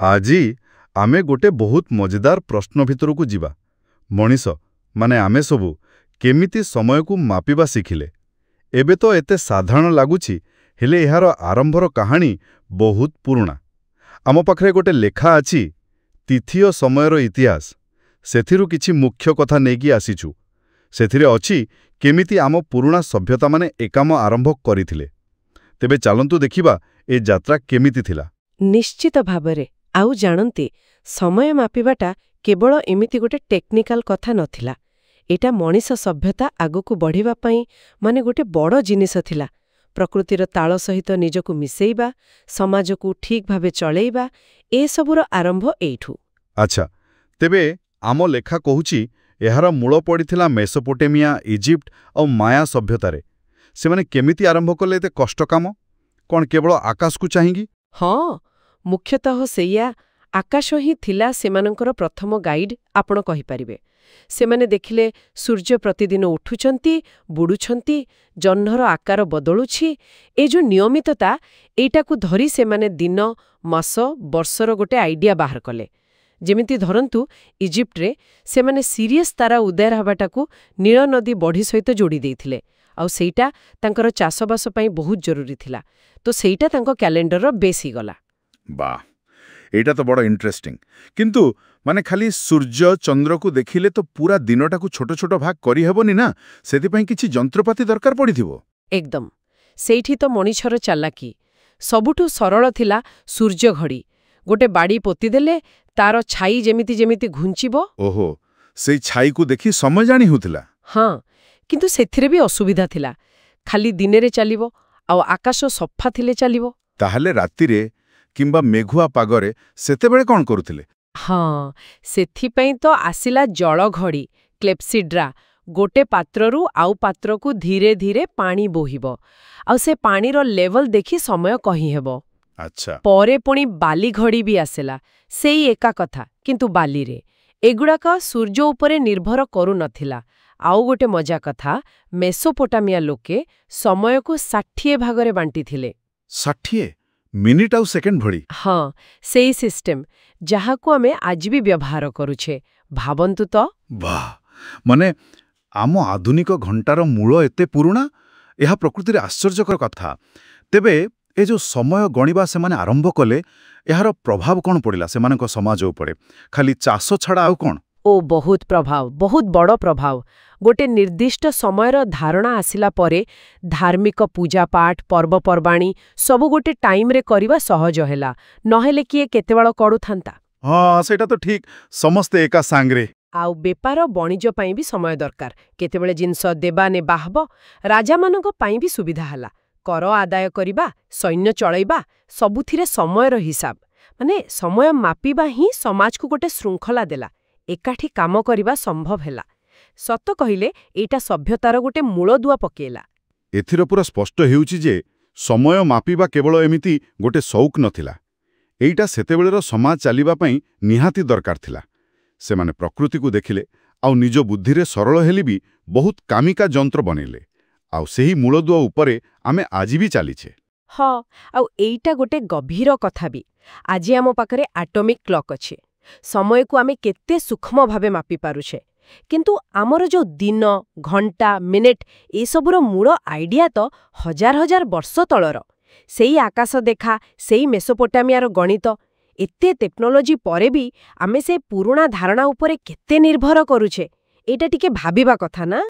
ଆଜି ଆମେ ଗୋଟେ ବହୁତ ମଜାଦାର ପ୍ରଶ୍ନ ଭିତରକୁ ଯିବା। ମଣିଷ ମାନେ ଆମେ ସବୁ କେମିତି ସମୟକୁ ମାପିବା ଶିଖିଲେ? ଏବେ ତ ଏତେ ସାଧାରଣ ଲାଗୁଛି, ହେଲେ ଏହାର ଆରମ୍ଭର କାହାଣୀ ବହୁତ ପୁରୁଣା। ଆମ ପାଖରେ ଗୋଟେ ଲେଖା ଅଛି, ତିଥି ଓ ସମୟର ଇତିହାସ। ସେଥିରୁ କିଛି ମୁଖ୍ୟ କଥା ନେଇକି ଆସିଛୁ। ସେଥିରେ ଅଛି କେମିତି ଆମ ପୁରୁଣା ସଭ୍ୟତାମାନେ ଏ କାମ ଆରମ୍ଭ କରିଥିଲେ। ତେବେ ଚାଲନ୍ତୁ ଦେଖିବା ଏ ଯାତ୍ରା କେମିତି ଥିଲା। ନିଶ୍ଚିତ ଭାବରେ। ଆଉ ଜାଣନ୍ତି, ସମୟ ମାପିବାଟା କେବଳ ଏମିତି ଗୋଟେ ଟେକ୍ନିକାଲ କଥା ନଥିଲା। ଏଟା ମଣିଷ ସଭ୍ୟତା ଆଗକୁ ବଢ଼ିବା ପାଇଁ ଗୋଟେ ବଡ଼ ଜିନିଷ ଥିଲା। ପ୍ରକୃତିର ତାଳ ସହିତ ନିଜକୁ ମିଶେଇବା, ସମାଜକୁ ଠିକ୍ ଭାବେ ଚଳେଇବା, ଏସବୁର ଆରମ୍ଭ ଏଇଠୁ। ଆଚ୍ଛା, ତେବେ ଆମ ଲେଖା କହୁଛି ଏହାର ମୂଳ ପଡ଼ିଥିଲା ମେସୋପୋଟେମିଆ, ଇଜିପ୍ଟ ଆଉ ମାୟା ସଭ୍ୟତାରେ। ସେମାନେ କେମିତି ଆରମ୍ଭ କଲେ ଏତେ କଷ୍ଟ କାମ? କ'ଣ କେବଳ ଆକାଶକୁ ଚାହିଁକି? ହଁ, ମୁଖ୍ୟତଃ ସେଇଆ। ଆକାଶ ହିଁ ଥିଲା ସେମାନଙ୍କର ପ୍ରଥମ ଗାଇଡ୍, ଆପଣ କହିପାରିବେ। ସେମାନେ ଦେଖିଲେ ସୂର୍ଯ୍ୟ ପ୍ରତିଦିନ ଉଠୁଛନ୍ତି, ବୁଡୁଛନ୍ତି, ଜହ୍ନର ଆକାର ବଦଳୁଛି। ଏ ଯୋଉ ନିୟମିତତା, ଏଇଟାକୁ ଧରି ସେମାନେ ଦିନ, ମାସ, ବର୍ଷର ଗୋଟେ ଆଇଡିଆ ବାହାର କଲେ। ଯେମିତି ଧରନ୍ତୁ, ଇଜିପ୍ଟରେ ସେମାନେ ସିରିୟସ୍ ତାରା ଉଦୟ ହେବାଟାକୁ ନୀଳ ନଦୀ ବଢ଼ି ସହିତ ଯୋଡ଼ି ଦେଇଥିଲେ। ଆଉ ସେଇଟା ତାଙ୍କର ଚାଷବାସ ପାଇଁ ବହୁତ ଜରୁରୀ ଥିଲା। ତ ସେଇଟା ତାଙ୍କ କ୍ୟାଲେଣ୍ଡରର ବେସ୍ ହେଇଗଲା। ବାଃ, ଏଇଟା ତ ବଡ଼ ଇଣ୍ଟରେଷ୍ଟିଂ। କିନ୍ତୁ ଖାଲି ସୂର୍ଯ୍ୟ ଚନ୍ଦ୍ରକୁ ଦେଖିଲେ ତ ପୁରା ଦିନଟାକୁ ଛୋଟ ଛୋଟ ଭାଗ କରିହେବନି ନା। ସେଥିପାଇଁ କିଛି ଯନ୍ତ୍ରପାତି ଦରକାର ପଡ଼ିଥିବ। ଏକଦମ। ସେଇଠି ତ ମଣିଷର ଚାଲାକି। ସବୁଠୁ ସରଳ ଥିଲା ସୂର୍ଯ୍ୟ ଘଡ଼ି। ଗୋଟେ ବାଡ଼ି ପୋତିଦେଲେ ତାର ଛାଇ ଯେମିତି ଯେମିତି ଘୁଞ୍ଚିବ। ଓହୋ, ସେଇ ଛାଇକୁ ଦେଖି ସମୟ ଜାଣି ହେଉଥିଲା। ହଁ, କିନ୍ତୁ ସେଥିରେ ବି ଅସୁବିଧା ଥିଲା। ଖାଲି ଦିନରେ ଚାଲିବ, ଆଉ ଆକାଶ ସଫା ଥିଲେ ଚାଲିବ। ତାହେଲେ ରାତିରେ କିମ୍ବା ମେଘୁଆ ପାଗରେ ସେତେବେଳେ କ'ଣ କରୁଥିଲେ? ହଁ, ସେଥିପାଇଁ ତ ଆସିଲା ଜଳଘଡ଼ି, କ୍ଲେପ୍ସିଡ୍ରା। ଗୋଟେ ପାତ୍ରରୁ ଆଉ ପାତ୍ରକୁ ଧୀରେ ଧୀରେ ପାଣି ବୋହିବ, ଆଉ ସେ ପାଣିର ଲେଭଲ ଦେଖି ସମୟ କହିହେବ। ଆଚ୍ଛା। ପରେ ପୁଣି ବାଲିଘଡ଼ି ବି ଆସିଲା। ସେଇ ଏକା କଥା, କିନ୍ତୁ ବାଲିରେ। ଏଗୁଡ଼ାକ ସୂର୍ଯ୍ୟ ଉପରେ ନିର୍ଭର କରୁନଥିଲା। ଆଉ ଗୋଟେ ମଜା କଥା, ମେସୋପୋଟାମିଆ ଲୋକେ ସମୟକୁ 60 ଭାଗରେ ବାଣ୍ଟିଥିଲେ। 60? ମିନିଟ୍ ଆଉ ସେକେଣ୍ଡ ଭଳି? ହଁ, ସେଇ ସିଷ୍ଟମ, ଯାହାକୁ ଆମେ ଆଜି ବି ବ୍ୟବହାର କରୁଛେ। ଭାବନ୍ତୁ ତ। ବାଃ, ଆମ ଆଧୁନିକ ଘଣ୍ଟାର ମୂଳ ଏତେ ପୁରୁଣା? ଏହା ପ୍ରକୃତିରେ ଆଶ୍ଚର୍ଯ୍ୟକର କଥା। ତେବେ ଏ ଯୋଉ ସମୟ ଗଣିବା ସେମାନେ ଆରମ୍ଭ କଲେ, ଏହାର ପ୍ରଭାବ କ'ଣ ପଡ଼ିଲା ସେମାନଙ୍କ ସମାଜ ଉପରେ? ଖାଲି ଚାଷ ଛଡ଼ା ଆଉ କ'ଣ? ବହୁତ ପ୍ରଭାବ, ବହୁତ ବଡ଼ ପ୍ରଭାବ। ଗୋଟେ ନିର୍ଦ୍ଦିଷ୍ଟ ସମୟର ଧାରଣା ଆସିଲା ପରେ ଧାର୍ମିକ ପୂଜାପାଠ, ପର୍ବପର୍ବାଣୀ ସବୁ ଗୋଟେ ଟାଇମ୍ରେ କରିବା ସହଜ ହେଲା। ନହେଲେ କିଏ କେତେବେଳେ କରୁଥାନ୍ତା? ହଁ, ସେଇଟା ତ ଠିକ୍। ସମସ୍ତେ ଏକା ସାଙ୍ଗରେ। ଆଉ ବେପାର ବଣିଜ ପାଇଁ ବି ସମୟ ଦରକାର। କେତେବେଳେ ଜିନିଷ ଦେବା ନେବା ହବ। ରାଜାମାନଙ୍କ ପାଇଁ ବି ସୁବିଧା ହେଲା। କର ଆଦାୟ କରିବା, ସୈନ୍ୟ ଚଳାଇବା, ସବୁଥିରେ ସମୟର ହିସାବ। ସମୟ ମାପିବା ହିଁ ସମାଜକୁ ଗୋଟେ ଶୃଙ୍ଖଳା ଦେଲା। ଏକାଠି କାମ କରିବା ସମ୍ଭବ ହେଲା। ସତ କହିଲେ, ଏଇଟା ସଭ୍ୟତାର ଗୋଟେ ମୂଳଦୁଆ ପକେଇଲା। ଏଥିର ପୁରା ସ୍ପଷ୍ଟ ହେଉଛି ଯେ ସମୟ ମାପିବା କେବଳ ଏମିତି ଗୋଟେ ସଉକ ନଥିଲା। ଏଇଟା ସେତେବେଳର ସମାଜ ଚାଲିବା ପାଇଁ ନିହାତି ଦରକାର ଥିଲା। ସେମାନେ ପ୍ରକୃତିକୁ ଦେଖିଲେ, ଆଉ ନିଜ ବୁଦ୍ଧିରେ ସରଳ ହେଲେ ବି ବହୁତ କାମିକା ଯନ୍ତ୍ର ବନେଇଲେ। ଆଉ ସେହି ମୂଳଦୁଆ ଉପରେ ଆମେ ଆଜି ବି ଚାଲିଛେ। ହଁ, ଆଉ ଏଇଟା ଗୋଟେ ଗଭୀର କଥା ବି। ଆଜି ଆମ ପାଖରେ ଆଟମିକ୍ କ୍ଲକ୍ ଅଛି। ସମୟକୁ ଆମେ କେତେ ସୂକ୍ଷ୍ମ ଭାବେ ମାପି ପାରୁଛେ। କିନ୍ତୁ ଆମର ଯୋଉ ଦିନ, ଘଣ୍ଟା, ମିନିଟ୍, ଏସବୁର ମୂଳ ଆଇଡିଆ ତ ହଜାର ହଜାର ବର୍ଷ ତଳର। ସେଇ ଆକାଶ ଦେଖା, ସେଇ ମେସୋପୋଟାମିଆର ଗଣିତ। ଏତେ ଟେକ୍ନୋଲୋଜି ପରେ ବି ଆମେ ସେ ପୁରୁଣା ଧାରଣା ଉପରେ କେତେ ନିର୍ଭର କରୁଛେ, ଏଇଟା ଟିକେ ଭାବିବା କଥା ନା?